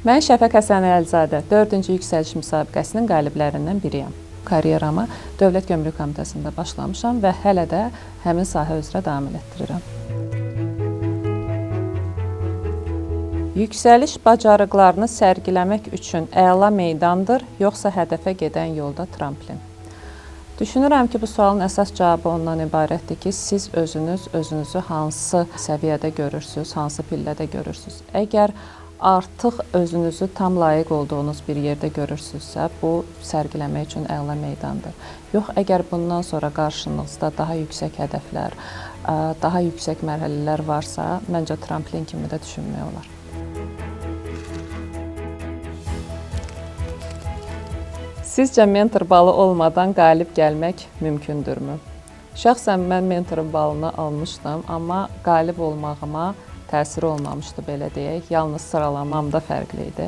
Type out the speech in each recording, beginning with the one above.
Mən Şəfəq Həsən Əlizadə 4-cü yüksəliş müsabiqəsinin qaliblərindən biriyəm. Karyerama Dövlət Gömrük Komitəsində başlamışam və hələ də həmin sahə üzrə davam etdirirəm. Yüksəliş bacarıqlarını sərgiləmək üçün əla meydandır, yoxsa hədəfə gedən yolda tramplin? Düşünürəm ki, bu sualın əsas cavabı ondan ibarətdir ki, siz özünüzü hansı səviyyədə görürsünüz, hansı pillədə görürsünüz. Əgər artıq özünüzü tam layiq olduğunuz bir yerdə görürsünüzsə, bu sərgiləmək üçün əla meydandır. Yox, əgər bundan sonra qarşınızda daha yüksək hədəflər, daha yüksək mərhələlər varsa, məncə tramplin kimi də düşünmək olar. Sizcə mentor balı olmadan qalib gəlmək mümkündürmü? Şəxsən mən mentorun balını almışdım, amma qalib olmağıma təsiri olmamışdı, belə deyək. Yalnız sıralamamda fərqli idi.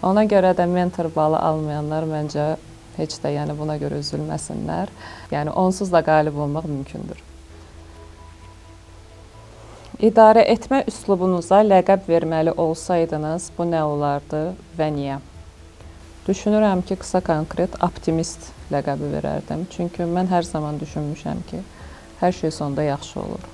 Ona görə də mentor balı almayanlar məncə heç də buna görə üzülməsinlər. Yəni onsuz da qalib olmaq mümkündür. İdarə etmə üslubunuza ləqəb verməli olsaydınız, bu nə olardı və niyə? Düşünürəm ki, qısa konkret optimist ləqəbi verərdim. Çünki mən hər zaman düşünmüşəm ki, hər şey sonunda yaxşı olur.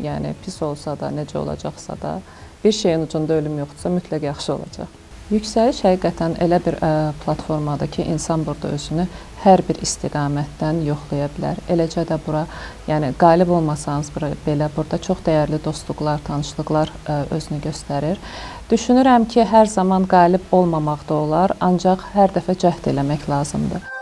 Yəni pis olsa da, necə olacaqsa da, bir şeyin ucunda ölüm yoxdursa mütləq yaxşı olacaq. Yüksəliş həqiqətən elə bir platformadır ki, insan burada özünü hər bir istiqamətdən yoxlaya bilər. Eləcə də bura, yəni qalib olmasanız belə burada çox dəyərli dostluqlar, tanışlıqlar özünü göstərir. Düşünürəm ki, hər zaman qalib olmamaq da olar, ancaq hər dəfə cəhd eləmək lazımdır.